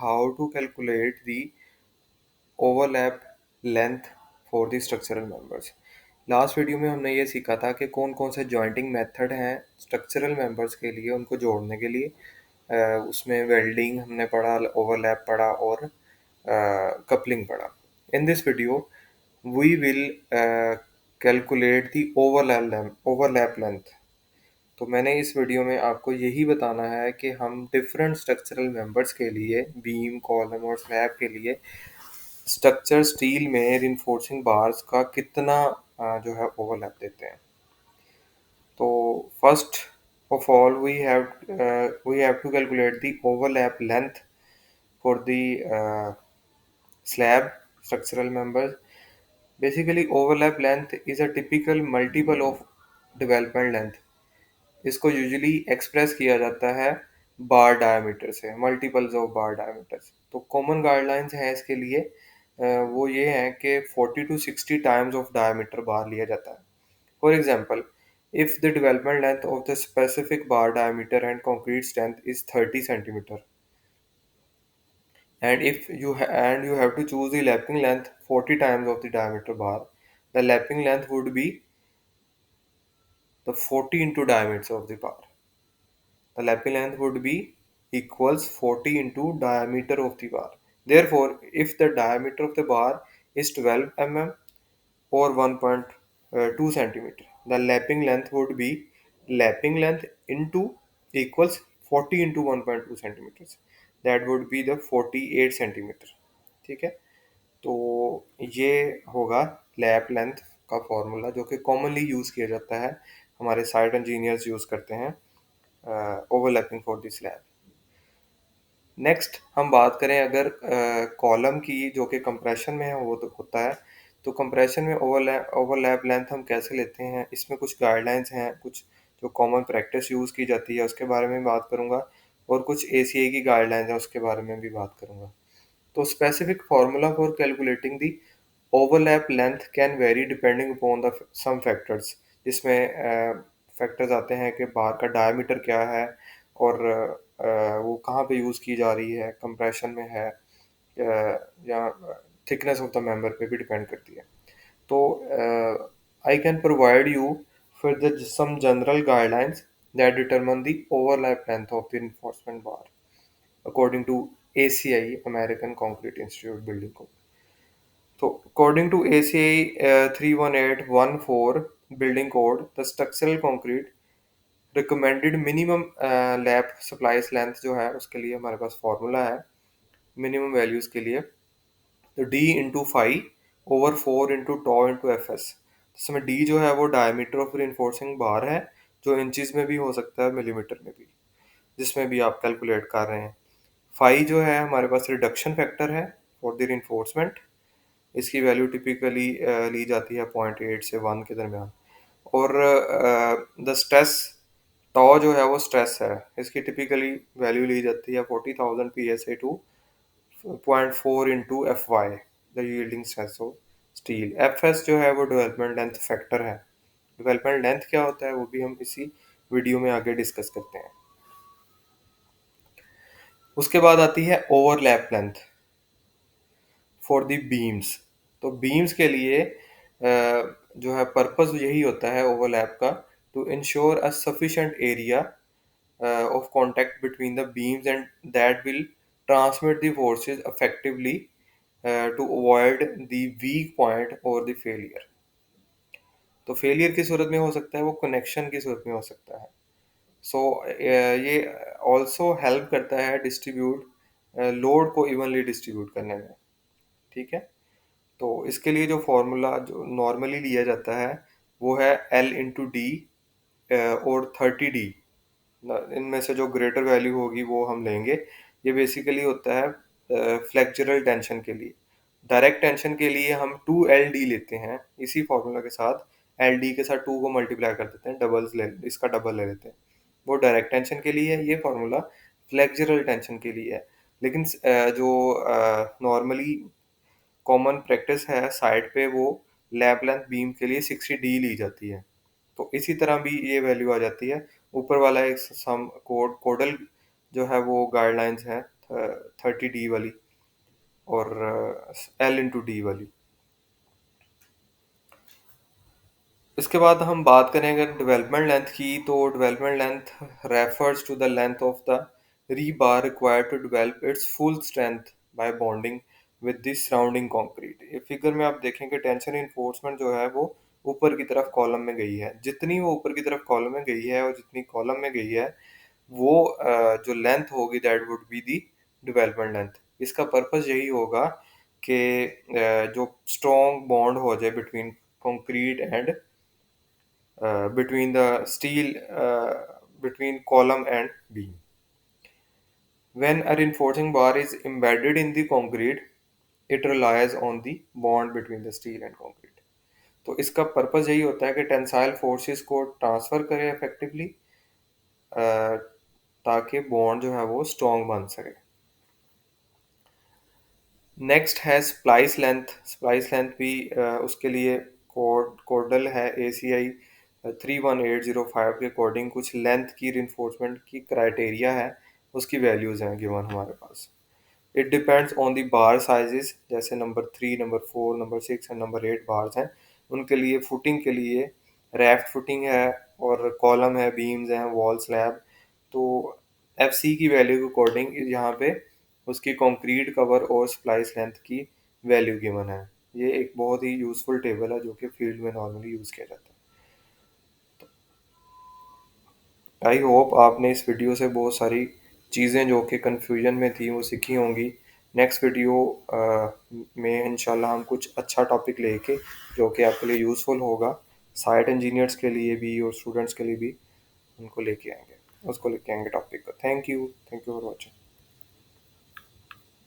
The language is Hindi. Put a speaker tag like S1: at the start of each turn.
S1: how to calculate the overlap length for the structural members। Last video में हमने ये सीखा था कि कौन कौन से जॉइंटिंग मेथड हैं स्ट्रक्चरल मेंबर्स के लिए, उनको जोड़ने के लिए। उसमें वेल्डिंग हमने पढ़ा, ओवरलैप पढ़ा और कपलिंग पढ़ा। In this video we will calculate the overlap length. तो मैंने इस वीडियो में आपको यही बताना है कि हम डिफरेंट स्ट्रक्चरल मेंबर्स के लिए, बीम, कॉलम और स्लैब के लिए स्ट्रक्चर स्टील में रिइंफोर्सिंग बार्स का कितना जो है ओवरलैप देते हैं। तो first of all we have to calculate the overlap length for the slab structural members। Basically, overlap length is a typical multiple of development length। इसको यूजुअली एक्सप्रेस किया जाता है बार डायमीटर से, मल्टीपल्स ऑफ बार डायमीटर्स। तो कॉमन गाइडलाइंस हैं इसके लिए, वो ये हैं कि 40 to 60 टाइम्स ऑफ डायमीटर बार लिया जाता है। For example, if the development length of the specific bar diameter and concrete strength is 30 centimeter, and if you have to choose the lapping length 40 times of the diameter bar, the lapping length would be the 40 into diameter of the bar. The lapping length would be equals 40 into diameter of the bar. Therefore, if the diameter of the bar is 12 mm or 1.2 centimeter, the lapping length would be lapping length into equals 40 into 1.2 centimeters, that would be the 48 centimeter। ठीक है, तो ये होगा लैप लेंथ का फॉर्मूला, जो कि कॉमनली यूज़ किया जाता है, हमारे साइट इंजीनियर्स यूज़ करते हैं overlapping for this lap. Next हम बात करें अगर कॉलम की, जो कि कंप्रेशन में है, वो तो होता है। तो कंप्रेशन में ओवरलैप लेंथ हम कैसे लेते हैं, इसमें कुछ गाइडलाइंस हैं, कुछ जो कॉमन प्रैक्टिस यूज़ की जाती है उसके बारे में बात करूँगा, और कुछ ACA की गाइडलाइंस हैं उसके बारे में भी बात करूँगा। तो specific formula for calculating the overlap length can vary depending upon the some factors, जिसमें फैक्टर्स आते हैं कि बार का डायमीटर क्या है, और वो कहाँ पे यूज़ की जा रही है, कंप्रेशन में है या थिकनेस ऑफ द मेंबर पे भी डिपेंड करती है। तो आई कैन प्रोवाइड यू फिर the some general guidelines that determine the overlap length of the reinforcement bar according to ACI, American Concrete Institute Building Code। So according to ACI 31814 Building Code, the structural concrete recommended minimum lap supplies length जो है उसके लिए हमारे पास फॉर्मूला है मिनिमम वैल्यूज के लिए। तो D into five over 4 into tau into F S. जिसमें D जो है वो डायमीटर ऑफ रिइंफोर्सिंग बार है, जो इंचज में भी हो सकता है, मिलीमीटर में भी, जिसमें भी आप कैलकुलेट कर रहे हैं। फाई जो है हमारे पास रिडक्शन फैक्टर है फॉर द रिइंफोर्समेंट। इसकी वैल्यू टिपिकली ली जाती है 0.8 से 1 के दरमियान। और द स्ट्रेस टॉ जो है वो स्ट्रेस है, इसकी टिपिकली वैल्यू ली जाती है 40,000 PSI to 0.4 into F Y, the yielding stress of steel. F S जो है वो डेवलपमेंट लेंथ फैक्टर है। डेवलपमेंट लेंथ क्या होता है वो भी हम इसी वीडियो में आगे डिस्कस करते हैं। उसके बाद आती है overlap length for the beams. तो बीम्स के लिए जो है पर्पस यही होता है ओवरलैप का, to ensure a sufficient area of contact between the beams and that will transmit the forces effectively to avoid the weak point और द फेलियर। तो फेलियर की सूरत में हो सकता है, वो कनेक्शन की सूरत में हो सकता है। सो ये ऑल्सो हेल्प करता है डिस्ट्रीब्यूट लोड को इवनली डिस्ट्रीब्यूट करने में। ठीक है, तो इसके लिए जो फॉर्मूला जो नॉर्मली लिया जाता है वो है L इंटू डी और 30D। इनमें से जो ग्रेटर वैल्यू होगी वो हम लेंगे। ये बेसिकली होता है फ्लेक्चरल टेंशन के लिए। डायरेक्ट टेंशन के लिए हम 2LD लेते हैं, इसी फॉर्मूला के साथ LD के साथ 2 को मल्टीप्लाई कर देते हैं, इसका डबल ले लेते हैं। वो डायरेक्ट टेंशन के लिए है, ये फॉर्मूला फ्लेक्चरल टेंशन के लिए है। लेकिन जो नॉर्मली कॉमन प्रैक्टिस है साइड पे, वो लैप लेंथ बीम के लिए 60D ली जाती है। तो इसी तरह भी ये वैल्यू आ जाती है। ऊपर वाला एक सम कोडल जो है वो गाइडलाइंस है 30D वाली और L/D वाली। इसके बाद हम बात करेंगे डेवलपमेंट लेंथ की। तो development length refers to the length of the rebar required to develop its full strength by bonding with the surrounding concrete। ये फिगर में आप देखेंगे टेंशन इन्फोर्समेंट जो है वो ऊपर की तरफ कॉलम में गई है। जितनी वो ऊपर की तरफ कॉलम में गई है और जितनी कॉलम में गई है वो जो लेंथ होगी that would be the development length. इसका पर्पस यही होगा कि जो स्ट्रॉन्ग बॉन्ड हो जाए between concrete and between the steel between column and beam. When a reinforcing bar is embedded in the concrete, it relies on the bond between the steel and concrete। तो इसका पर्पस यही होता है कि टेंसाइल फोर्सेस को ट्रांसफर करें इफेक्टिवली, ताकि बॉन्ड जो है वो स्ट्रॉन्ग बन सके। नेक्स्ट है स्प्लाइस लेंथ। स्प्लाइस लेंथ भी उसके लिए कोडल है ACI 31805 के अकॉर्डिंग कुछ लेंथ की रिइंफोर्समेंट की क्राइटेरिया है, उसकी वैल्यूज़ हैं गिवन हमारे पास। It depends on the bar sizes, जैसे number 3, number 4, number 6 and number 8 bars हैं। उनके लिए फुटिंग के लिए रैफ्ट फुटिंग है और कॉलम है, बीम्स हैं, वॉल स्लैब। तो FC की वैल्यू के अकॉर्डिंग यहाँ पे उसकी कंक्रीट कवर और स्प्लाइस लेंथ की वैल्यू गिवन है। ये एक बहुत ही यूज़फुल टेबल है जो कि फील्ड में नॉर्मली यूज़ किया जाता है। आई होप आपने इस वीडियो से बहुत सारी चीज़ें जो कि कन्फ्यूजन में थी वो सीखी होंगी। नेक्स्ट वीडियो में इंशाल्लाह हम कुछ अच्छा टॉपिक लेके जो कि आपके लिए यूज़फुल होगा, साइट इंजीनियर्स के लिए भी और स्टूडेंट्स के लिए भी, उनको लेके आएंगे उसको लेके आएंगे टॉपिक को। Thank you for watching.